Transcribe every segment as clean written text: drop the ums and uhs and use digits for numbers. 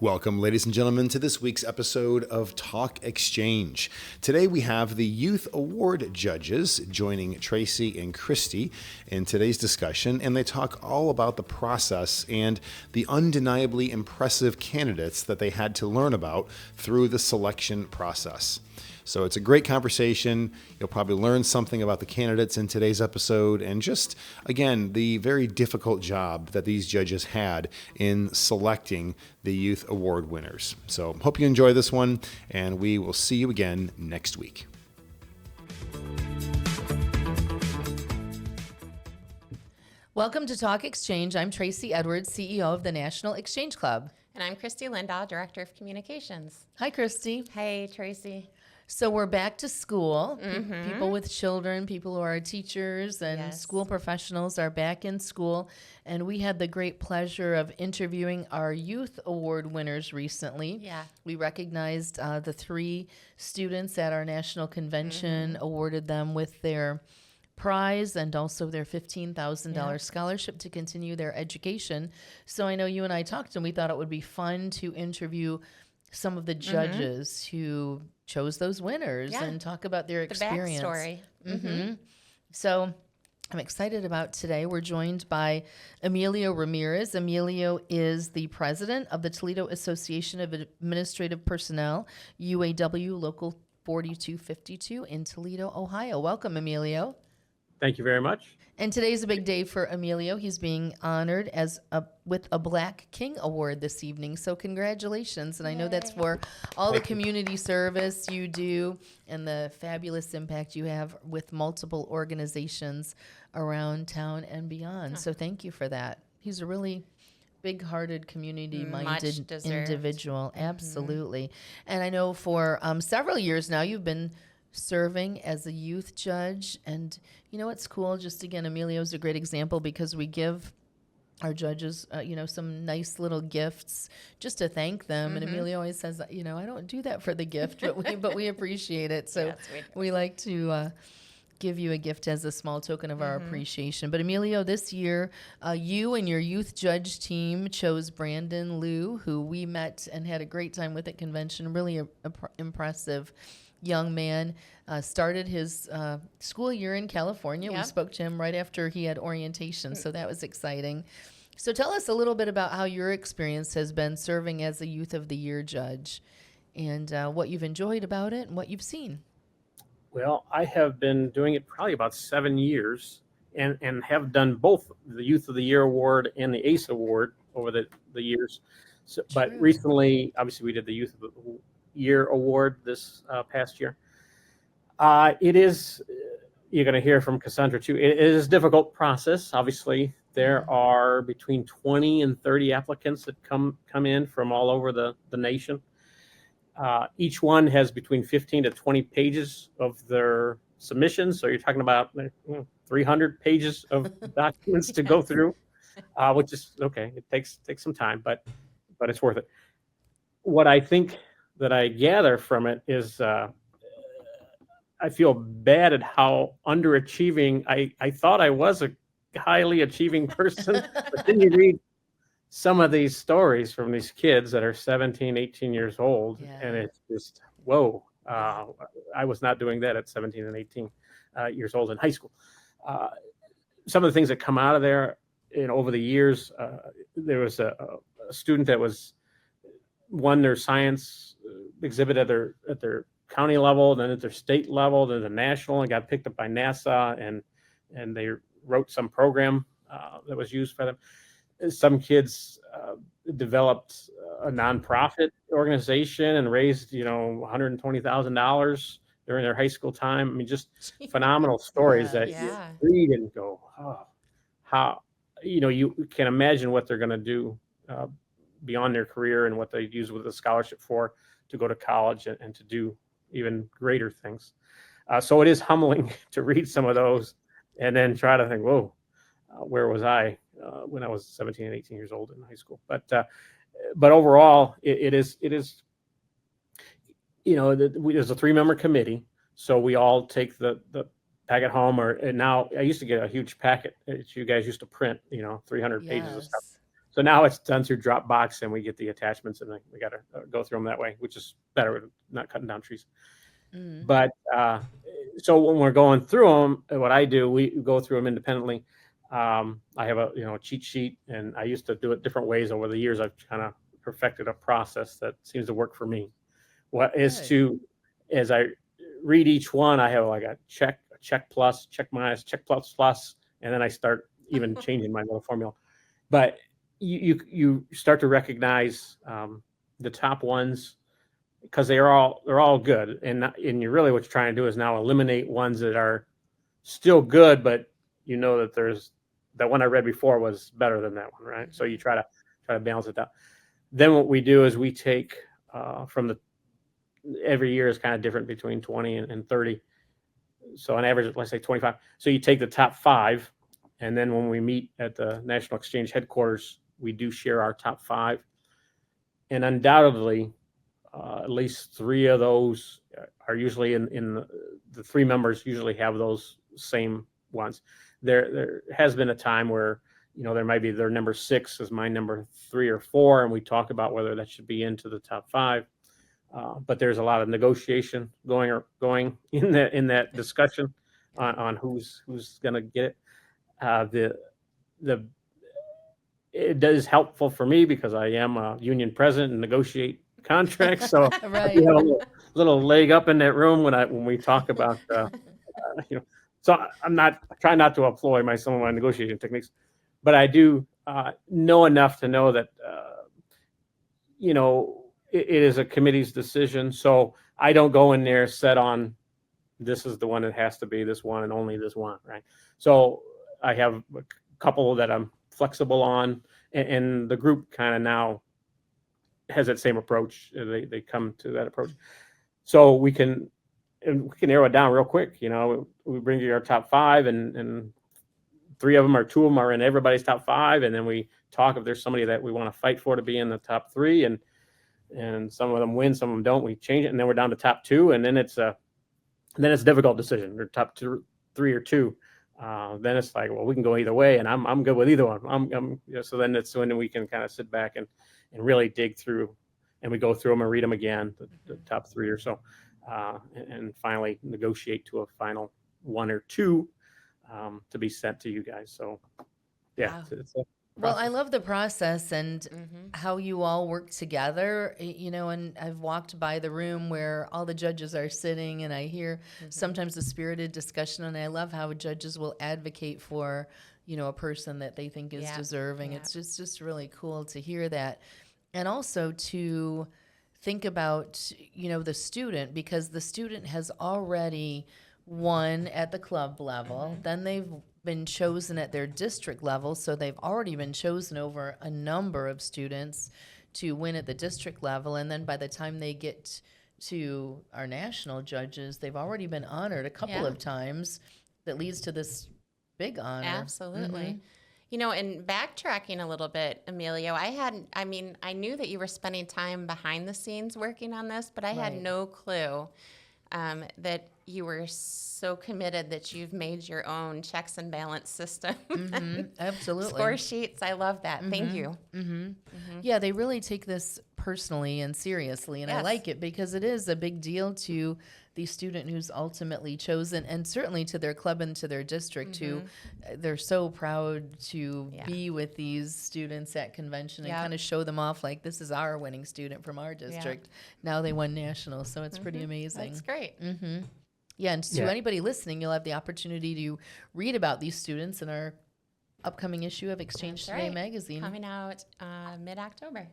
Welcome, ladies and gentlemen, to this week's episode of Talk Exchange. Today we have the Youth Award judges joining Tracy and Christy in today's discussion, and they talk all about the process and the undeniably impressive candidates that they had to learn about through the selection process. So it's a great conversation. You'll probably learn something about the candidates in today's episode and just, again, the very difficult job that these judges had in selecting the Youth Award winners. So hope you enjoy this one, and we will see you again next week. Welcome to Talk Exchange. I'm Tracy Edwards, CEO of the National Exchange Club. And I'm Christy Lindahl, Director of Communications. Hi, Christy. Hey, Tracy. So we're back to school. People with children, people who are teachers and school professionals are back in school. And we had the great pleasure of interviewing our Youth Award winners recently. Yeah. We recognized the 3 students at our national convention, awarded them with their prize and also their $15,000 scholarship to continue their education. So I know you and I talked, and we thought it would be fun to interview some of the judges who chose those winners and talk about their experience. The backstory. So I'm excited about today. We're joined by Emilio Ramirez. Emilio is the president of the Toledo Association of Administrative Personnel, UAW Local 4252 in Toledo, Ohio. Welcome, Emilio. Thank you very much. And today's a big day for Emilio. He's being honored with a Black King Award this evening. So congratulations. And I know that's for all the community service you do and the fabulous impact you have with multiple organizations around town and beyond. So thank you for that. He's a really big-hearted, community-minded individual. Absolutely. And I know for several years now you've been serving as a youth judge. And you know what's cool? Just again, Emilio's a great example because we give our judges, some nice little gifts just to thank them. And Emilio always says, I don't do that for the gift, but we appreciate it. So we like to give you a gift as a small token of our appreciation. But Emilio, this year, you and your youth judge team chose Brandon Liu, who we met and had a great time with at convention. Really impressive young man, started his school year in California. We spoke to him right after he had orientation, so that was exciting. So tell us a little bit about how your experience has been serving as a Youth of the Year judge and what you've enjoyed about it and what you've seen. Well, I have been doing it probably about 7 years and have done both the Youth of the Year Award and the ACE Award over the years. So, but recently, obviously, we did the Youth of the Year Award this past year. It is, you're going to hear from Cerssandra too, it is a difficult process. Obviously, there are between 20 and 30 applicants that come in from all over the nation. Each one has between 15 to 20 pages of their submissions. So you're talking about 300 pages of documents to go through, which is okay. It takes some time, but it's worth it. What I think that I gather from it is I feel bad at how underachieving I thought I was a highly achieving person, but then you read some of these stories from these kids that are 17, 18 years old, and it's just, whoa, I was not doing that at 17 and 18 years old in high school. Some of the things that come out of there, over the years, there was a student that won their science exhibit at their county level, then at their state level, then the national, and got picked up by NASA, and they wrote some program that was used for them. Some kids developed a nonprofit organization and raised, $120,000 during their high school time. I mean, just phenomenal stories that you read and go, oh, how, you can imagine what they're going to do beyond their career and what they use with a scholarship for to go to college and to do even greater things. So it is humbling to read some of those and then try to think, whoa, where was I when I was 17 and 18 years old in high school? But overall, it is there's a 3-member committee, so we all take the packet home, and now I used to get a huge packet that you guys used to print, 300 pages of stuff. So now it's done through Dropbox, and we get the attachments, and we got to go through them that way, which is better, not cutting down trees. Mm. But so when we're going through them, what I do, we go through them independently. I have a cheat sheet, and I used to do it different ways over the years. I've kind of perfected a process that seems to work for me. What is Good. to, as I read each one, I have like a check plus, check minus, check plus, and then I start even changing my little formula. But you start to recognize the top ones, because they're all good, and you really, what you're trying to do is now eliminate ones that are still good, but you know that there's that one I read before was better than that one, right? So you try to balance it out. Then what we do is we take from the every year is kind of different between 20 and 30. So on average, let's say 25. So you take the top 5, and then when we meet at the National Exchange headquarters, we do share our top 5, and undoubtedly, at least 3 of those are usually in the 3 members usually have those same ones. There has been a time where there might be their number 6 is my number 3 or 4, and we talk about whether that should be into the top 5. But there's a lot of negotiation going in that discussion on who's going to get it. It is helpful for me because I am a union president and negotiate contracts, so Right. I do have a little leg up in that room when we talk about So I'm trying not to employ some of my negotiation techniques, but I do know enough to know that it is a committee's decision. So I don't go in there set on this is the one that has to be this one and only this one, right? So I have a couple that I'm flexible on, and the group kind of now has that same approach. They come to that approach, so we can narrow it down real quick. We bring you our top 5, and 3 of them or 2 of them are in everybody's top 5, and then we talk if there's somebody that we want to fight for to be in the top 3, and some of them win, some of them don't. We change it, and then we're down to top 2, and then it's a difficult decision. Or top 2, 3 or 2. Then it's like, well, we can go either way, and I'm good with either one. So then it's when we can kind of sit back and really dig through, and we go through them and read them again, the top 3 or so, and finally negotiate to a final 1 or 2 to be sent to you guys. So yeah, Wow. it's a Well, I process. love the process and how you all work together, and I've walked by the room where all the judges are sitting, and I hear sometimes a spirited discussion, and I love how judges will advocate for, a person that they think is Yeah. deserving. Yeah. It's just really cool to hear that. And also to think about, the student, because the student has already won at the club level, then they've been chosen at their district level, so they've already been chosen over a number of students to win at the district level, and then by the time they get to our national judges, they've already been honored a couple Yeah. of times. That leads to this big honor. Absolutely. And backtracking a little bit, Emilio, I knew that you were spending time behind the scenes working on this, but I had Right. no clue that you were so committed that you've made your own checks and balance system. Absolutely. Score sheets. I love that. Thank you. Yeah, they really take this personally and seriously, and I Yes. like it because it is a big deal to the student who's ultimately chosen, and certainly to their club and to their district who they're so proud to Yeah. be with these students at convention and Yeah. kind of show them off like this is our winning student from our district. Now they won national, so it's pretty amazing. That's great. Yeah, and to Yeah. anybody listening, you'll have the opportunity to read about these students in our upcoming issue of Exchange That's Today right. magazine. Coming out mid-October.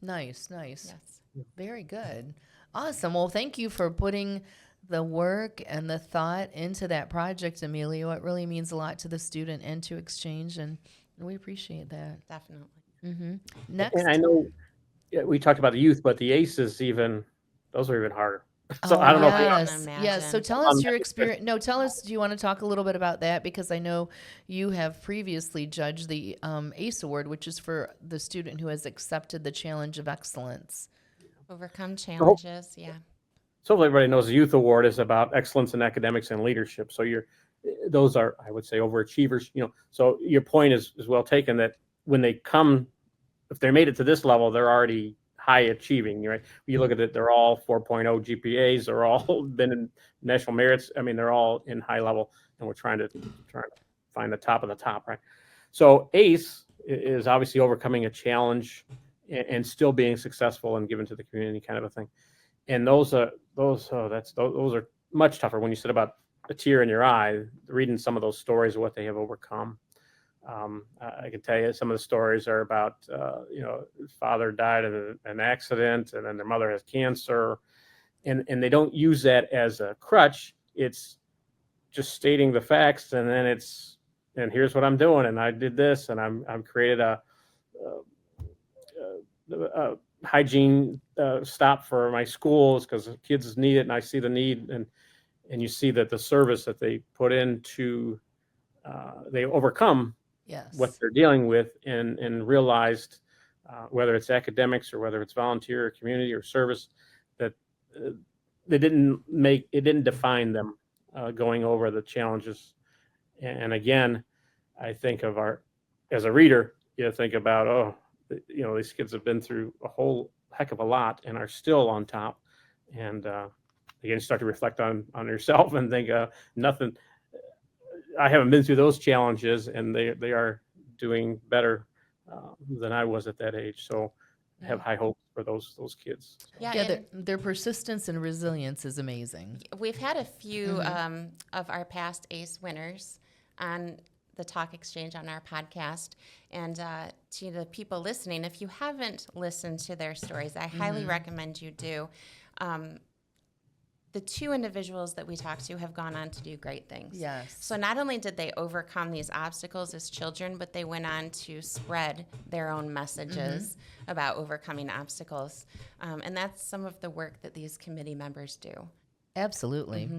Nice. Yes. Very good. Awesome. Well, thank you for putting the work and the thought into that project, Emilio. It really means a lot to the student and to Exchange, and we appreciate that. Definitely. Next. And I know we talked about the youth, but the aces those are even harder. So Oh, I don't know if yes. can Yes. So imagine. tell us your experience. No, tell us, do you want to talk a little bit about that? Because I know you have previously judged the ACE Award, which is for the student who has accepted the challenge of excellence. Overcome challenges. Yeah. So hopefully everybody knows the Youth Award is about excellence in academics and leadership. So those are, I would say, overachievers. So your point is well taken that when they come if they made it to this level, they're already high achieving, right? You look at it, they're all 4.0 GPAs. They're all been in national merits. I mean, they're all in high level, and we're trying to find the top of the top, right? So ACE is obviously overcoming a challenge and still being successful and given to the community, kind of a thing. And those are much tougher when you said about a tear in your eye, reading some of those stories of what they have overcome. I can tell you some of the stories are about, his father died in an accident, and then their mother has cancer, and they don't use that as a crutch. It's just stating the facts, and then and here's what I'm doing, and I did this, and I've created a hygiene stop for my schools because kids need it, and I see the need, and you see that the service that they put into they overcome what Yes. they're dealing with and realized whether it's academics or whether it's volunteer or community or service that it didn't define them going over the challenges. And again, I think as a reader, you think about, these kids have been through a whole heck of a lot and are still on top. And again, start to reflect on yourself and think nothing. I haven't been through those challenges, and they are doing better than I was at that age. So I have high hopes for those kids. Yeah, Yeah, and their persistence and resilience is amazing. we've had a few of our past ACE winners on the Talk Exchange on our podcast. And to the people listening, if you haven't listened to their stories, I highly recommend you do. The two individuals that we talked to have gone on to do great things. Yes. So not only did they overcome these obstacles as children, but they went on to spread their own messages about overcoming obstacles. And that's some of the work that these committee members do. Absolutely.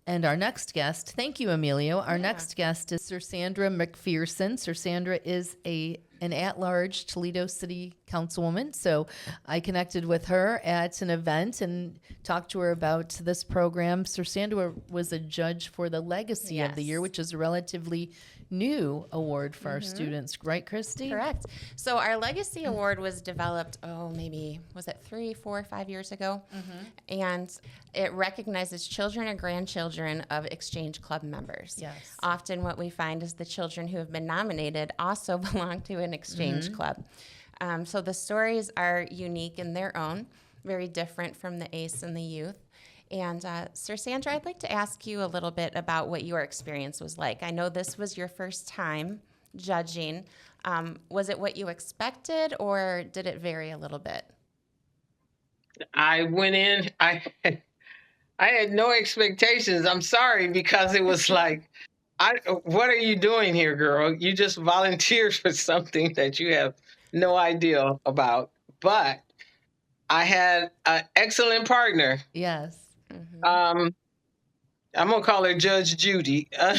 And our next guest, thank you, Emilio. Our next guest is Cerssandra McPherson. Cerssandra is an at-large Toledo City Councilwoman. So I connected with her at an event and talked to her about this program. Cerssandra was a judge for the Legacy of the Year, which is a relatively new award for our students. Right, Christy? Correct. So our Legacy Award was developed, maybe, was it 3, 4, 5 years ago? And it recognizes children and grandchildren of Exchange Club members. Yes. Often what we find is the children who have been nominated also belong to an Exchange Club. So the stories are unique in their own, very different from the ACE and the youth. And Cerssandra, I'd like to ask you a little bit about what your experience was like. I know this was your first time judging. Was it what you expected, or did it vary a little bit? I went in, I had no expectations. I'm sorry, because it was like, what are you doing here, girl? You just volunteered for something that you have no idea about. But I had an excellent partner. Yes. I'm gonna call her Judge Judy. I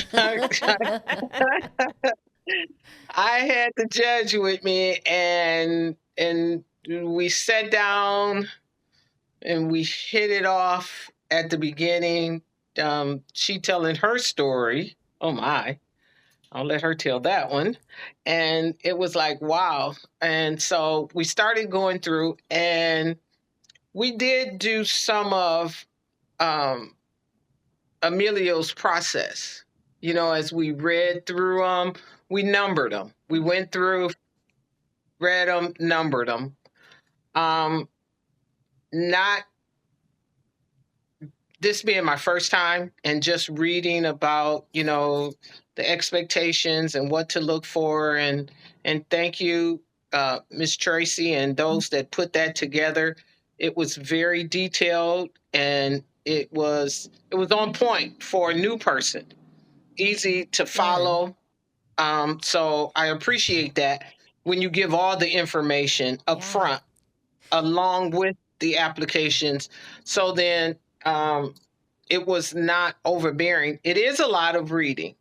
had the judge with me, and we sat down and we hit it off at the beginning. She telling her story. Oh my, I'll let her tell that one. And it was like, wow. And so we started going through, and we did do some of Emilio's process. As we read through them, we numbered them. We went through, read them, numbered them. Not this being my first time, and just reading about, the expectations and what to look for. And thank you, Ms. Tracy, and those that put that together. It was very detailed, and it was on point for a new person, easy to follow. So I appreciate that when you give all the information up front along with the applications. So then it was not overbearing. It is a lot of reading.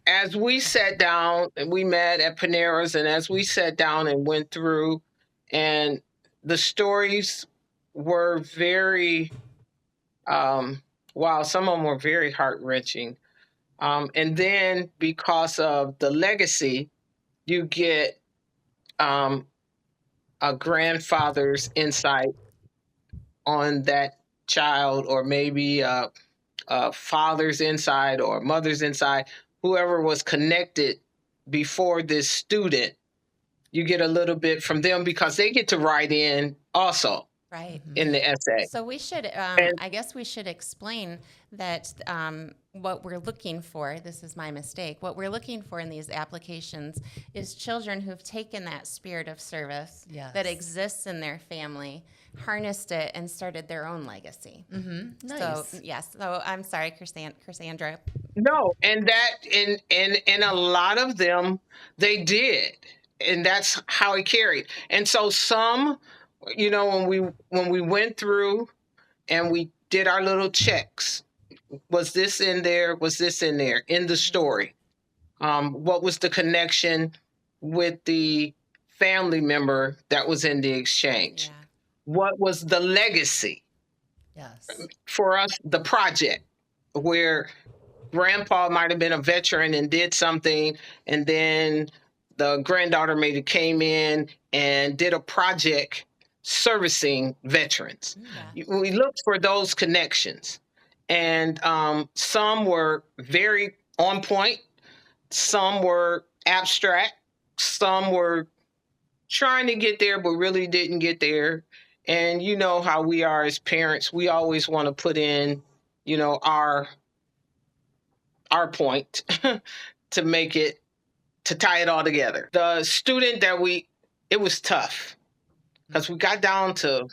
As we sat down, and we met at Panera's, and as we sat down and went through, and the stories were very, wow, some of them were very heart-wrenching. And then because of the legacy, you get um, a grandfather's insight on that child, or maybe a father's insight or mother's insight, whoever was connected before this student, you get a little bit from them because they get to write in also Right. in the essay. So we should, And I guess we should explain that what we're looking for, this is my mistake, what we're looking for in these applications is children who've taken that spirit of service that Yes. exists in their family, harnessed it, and started their own legacy. Nice. So, yes. So I'm sorry, Cerssandra. no, and that in a lot of them they did. And that's how it carried. And so some, when we went through and we did our little checks, was this in there? Was this in there in the story? What was the connection with the family member that was in the exchange? Yeah. What was the legacy? Yes. For us, the project where grandpa might have been a veteran and did something, and then the granddaughter maybe came in and did a project servicing veterans. Yeah. We looked for those connections, and some were very on point, some were abstract, some were trying to get there but really didn't get there. And you know how we are as parents, we always want to put in, our point to make it, to tie it all together. The student it was tough because we got down to,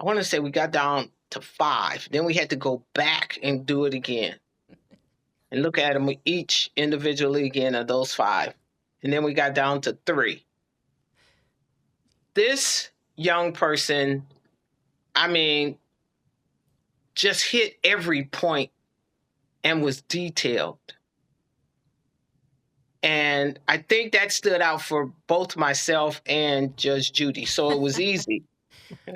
I want to say we got down to 5. Then we had to go back and do it again and look at them each individually again of those 5. And then we got down to 3. This young person, just hit every point and was detailed. And I think that stood out for both myself and Judge Judy. So it was easy.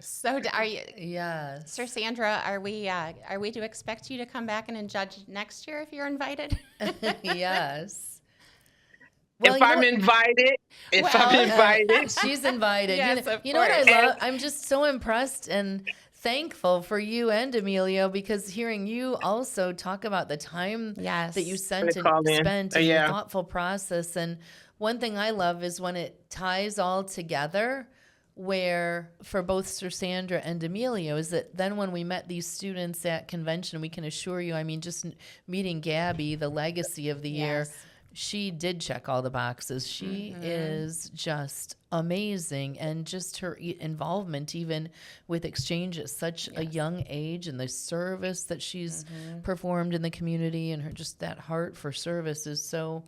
So are you, Yes. Cerssandra, are we to expect you to come back and judge next year if you're invited? Yes. If I'm invited, she's invited. Yes, of you know what I course. love? I'm just so impressed and thankful for you and Emilio, because hearing you also talk about the time Yes. that you spent call in. and the Yeah. thoughtful process. And one thing I love is when it ties all together, where for both Cerssandra and Emilio, is that then when we met these students at convention, we can assure you, just meeting Gabby, the legacy of the year, Yes. she did check all the boxes. She is just amazing. And just her involvement even with exchange at such a young age, and the service that she's performed in the community, and her just that heart for service is so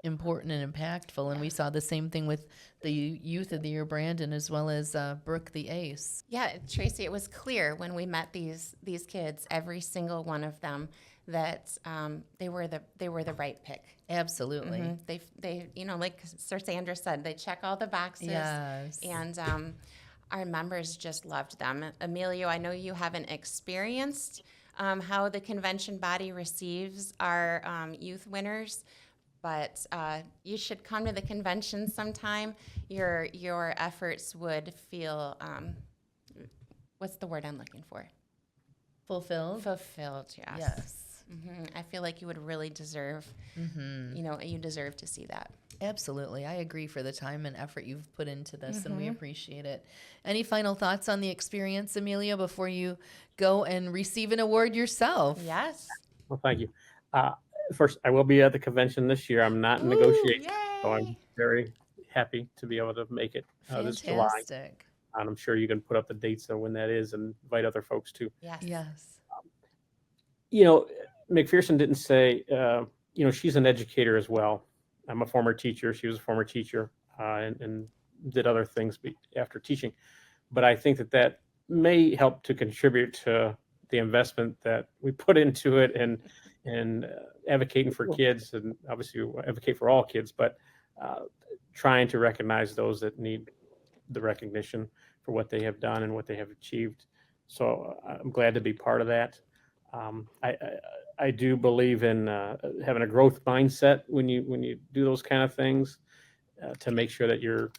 important and impactful. And we saw the same thing with the Youth of the Year, Brandon, as well as Brooke the Ace. Yeah, Tracy, it was clear when we met these kids, every single one of them, that they were the right pick. Absolutely. They like Cerssandra said, they check all the boxes. Yes. And our members just loved them. Emilio, I know you haven't experienced how the convention body receives our youth winners, but you should come to the convention sometime. Your efforts would feel, what's the word I'm looking for? Fulfilled? Fulfilled, yes. Yes. I feel like you would really deserve, you deserve to see that. Absolutely. I agree for the time and effort you've put into this, and we appreciate it. Any final thoughts on the experience, Emilio, before you go and receive an award yourself? Yes. Well, thank you. First, I will be at the convention this year. I'm not in negotiations, so I'm Yay. very happy to be able to make it this July. Fantastic. And I'm sure you can put up the dates of when that is and invite other folks too. Yes. Yes. McPherson didn't say, she's an educator as well. I'm a former teacher. She was a former teacher and did other things after teaching. But I think that may help to contribute to the investment that we put into it and advocating for kids, and obviously advocate for all kids, but trying to recognize those that need the recognition for what they have done and what they have achieved. So I'm glad to be part of that. I do believe in having a growth mindset when you do those kind of things, to make sure that you're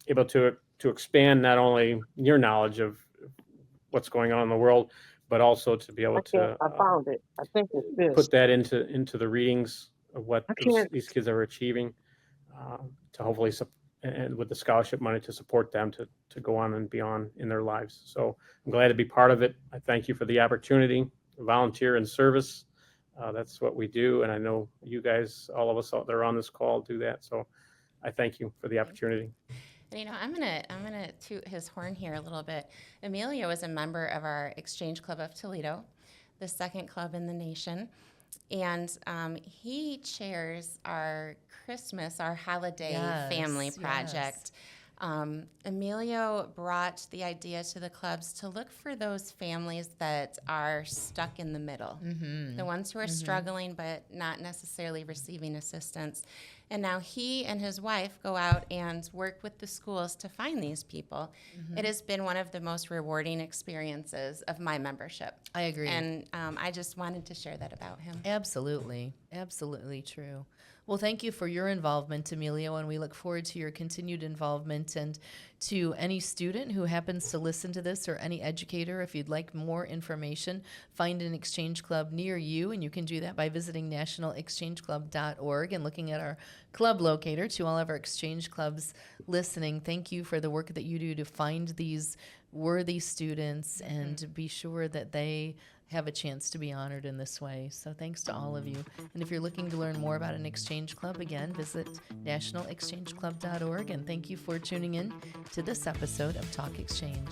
able to expand not only your knowledge of what's going on in the world, but also to be able to I found it. I think it's this. put that into the readings of what I can't. these kids are achieving, to hopefully and with the scholarship money to support them to go on and beyond in their lives. So I'm glad to be part of it. I thank you for the opportunity, volunteer and service. That's what we do, and I know you guys, all of us out there on this call, do that. So I thank you for the opportunity. And, you know, I'm gonna toot his horn here a little bit. Emilio is a member of our Exchange Club of Toledo, the second club in the nation, and he chairs our Christmas, our holiday family project. Emilio brought the idea to the clubs to look for those families that are stuck in the middle, the ones who are struggling but not necessarily receiving assistance. And now he and his wife go out and work with the schools to find these people. It has been one of the most rewarding experiences of my membership. I agree. And I just wanted to share that about him. Absolutely. Absolutely true. Well, thank you for your involvement, Emilio, and we look forward to your continued involvement. And to any student who happens to listen to this, or any educator, if you'd like more information, find an exchange club near you, and you can do that by visiting nationalexchangeclub.org and looking at our club locator. To all of our exchange clubs listening, thank you for the work that you do to find these worthy students and be sure that they have a chance to be honored in this way. So thanks to all of you. And if you're looking to learn more about an exchange club, again, visit nationalexchangeclub.org. And thank you for tuning in to this episode of Talk Exchange.